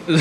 You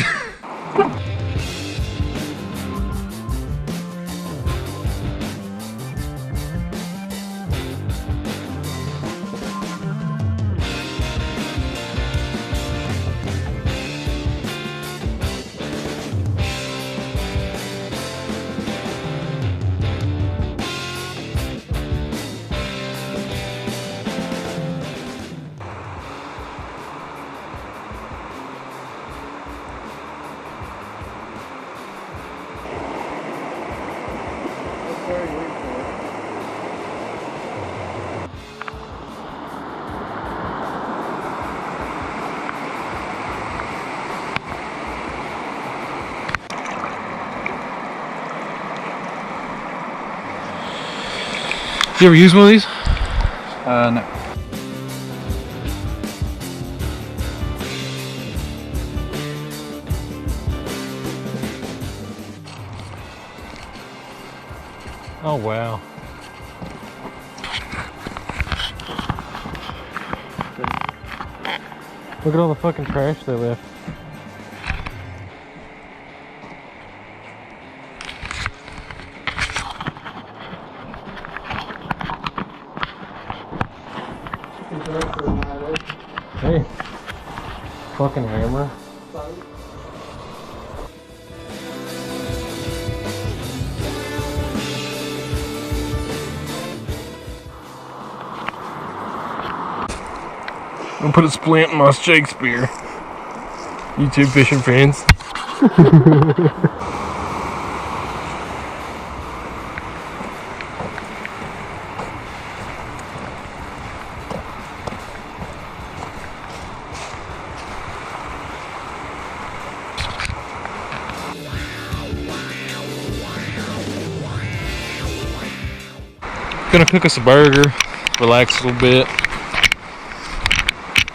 ever use one of these? No. Oh wow. Look at all the fucking trash they left. Hey, fucking hammer. I'm gonna put a splint in my Shakespeare. YouTube fishing fans. Gonna cook us a burger, relax a little bit.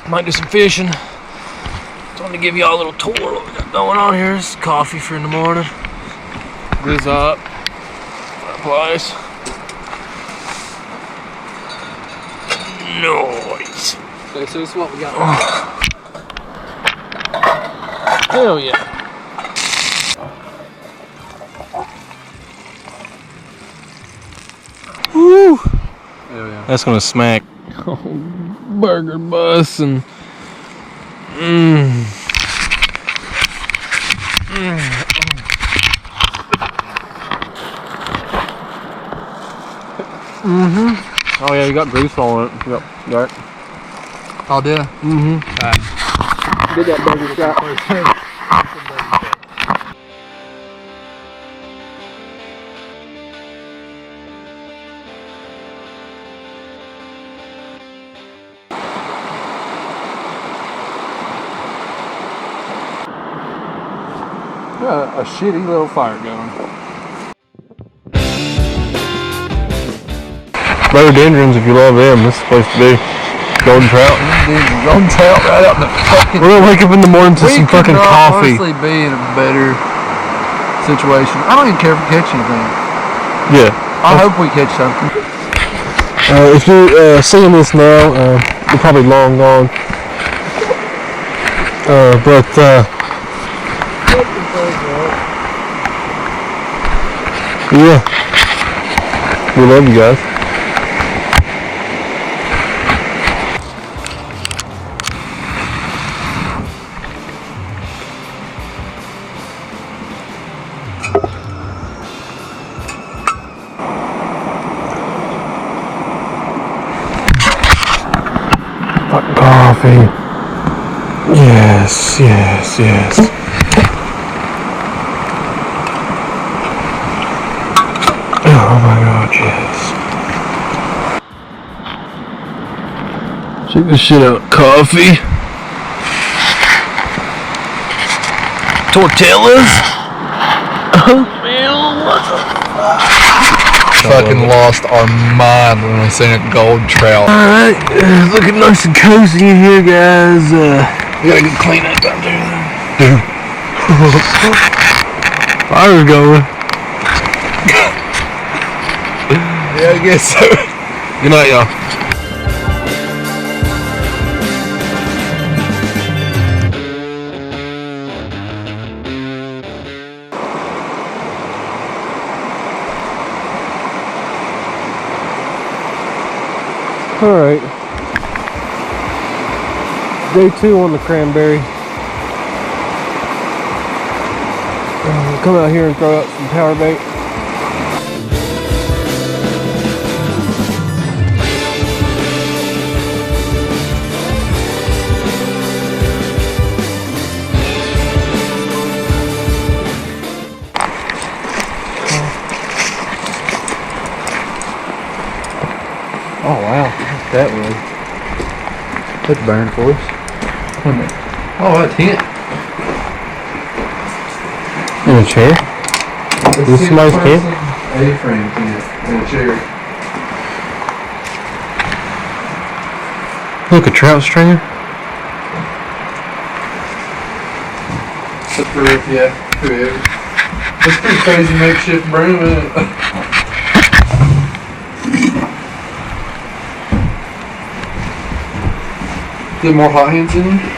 Might do some fishing. Just wanted to give y'all a little tour of what we got going on here. This is coffee for in the morning. This up. Fireplace. Nice. Okay, so this is what we got. Hell yeah. Woo! Hell yeah. That's gonna smack. Burger bus and Oh yeah, you got grease on it. Yep, right. Oh, did I? Did that burger shot. A shitty little fire going. Rhododendrons, if you love them, this is the place to be. Golden trout. Golden trout right out in the fucking... We're gonna wake up in the morning to some fucking coffee. We could honestly be in a better situation. I don't even care if we catch anything. Yeah. I hope we catch something. If you're seeing this now, you're probably long gone. Yeah, we love you guys. Fucking coffee. Yes, yes, yes. Oh my god, yes. Check this shit out. Coffee. Tortillas. Fucking lost our mind when we seen a gold trout. Alright, looking nice and cozy in here, guys. We gotta get clean up out there. Fire's going. Yeah, I guess so. Good night, y'all. Alright. Day 2 on the Cranberry. We'll come out here and throw out some power bait. Oh wow, that was. That's burn for us. Oh, a tent. In a chair? This is somebody's tent? A-frame tent in a chair. Look, a trout stringer. That's for if you have whoever. That's pretty crazy makeshift broom, isn't it? Is there more hot hands in here?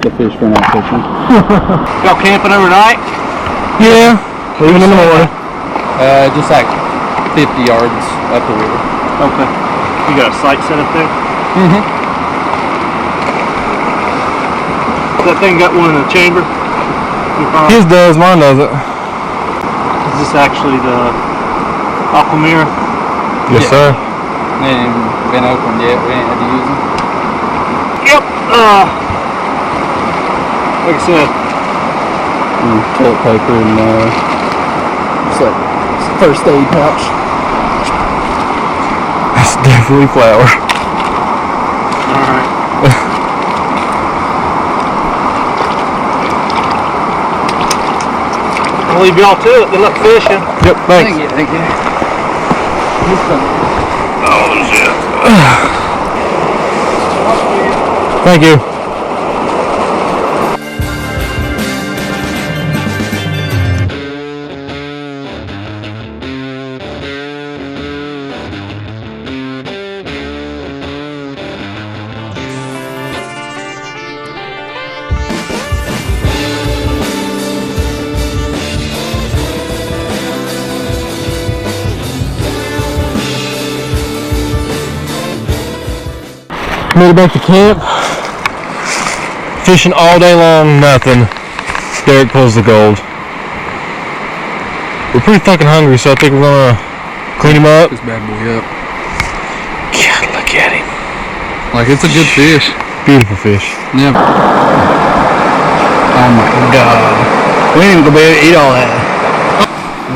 The fish run out fishing. Y'all camping overnight? Yeah, leaving in the morning. Just like 50 yards up the river. Okay. You got a site set up there? Mm-hmm. That thing got one in the chamber? His does, mine doesn't. Is this actually the Aquamira? Yes, sir. They ain't even been opened yet. We ain't had to use them. Yep. Like I said, Toilet paper and it's like first aid pouch. That's definitely flour. alright. I'll leave y'all to it. Good luck fishing. Yep, thanks. Thank you. Thank you. Made it back to camp. Fishing all day long, nothing. Derek pulls the gold. We're pretty fucking hungry, so I think we're gonna clean him up. This bad boy up. God, look at him. Like, it's a good fish. Beautiful fish. Yeah. Oh my god. We ain't even gonna be able to eat all that.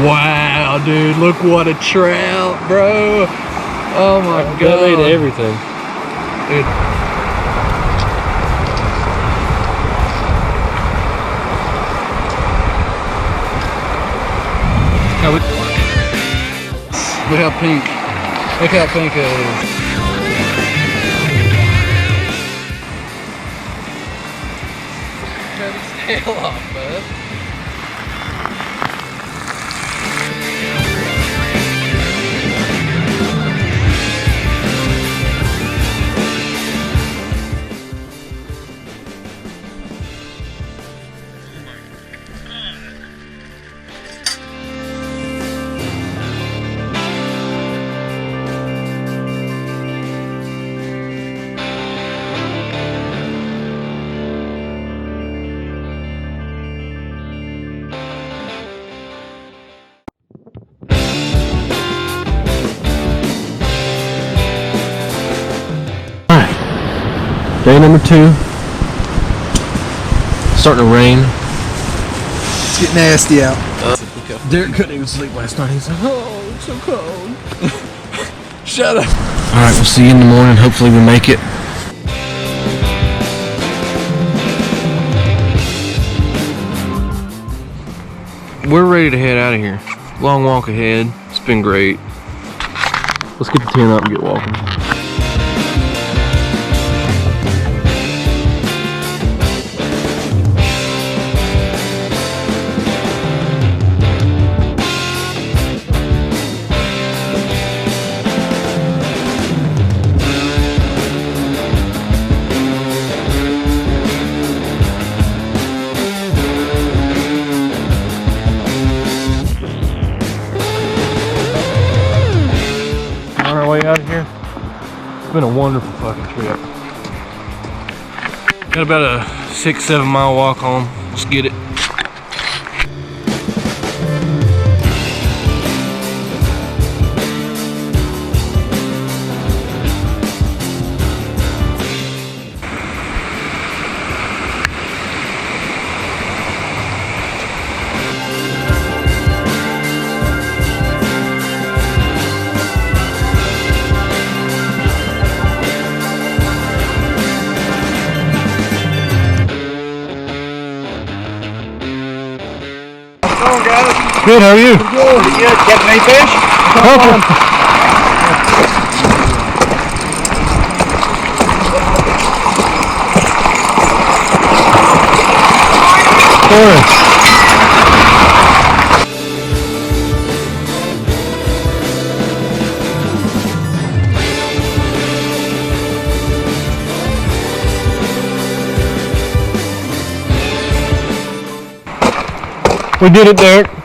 Wow, dude, look what a trout, bro. Oh my god. They ate everything. Dude. Look how pink. Look how pink it is. Cut his tail off, bud. Day number 2. Starting to rain. It's getting nasty out. Derek couldn't even sleep last night. He's like, oh, it's so cold. Shut up. Alright, we'll see you in the morning. Hopefully we make it. We're ready to head out of here. Long walk ahead. It's been great. Let's get the tent up and get walking. On our way out of here. It's been a wonderful fucking trip. Got about a 6-7 mile walk home. Let's get it. Good, how are you? Good. Catching any fish? Couple. We did it, Derek.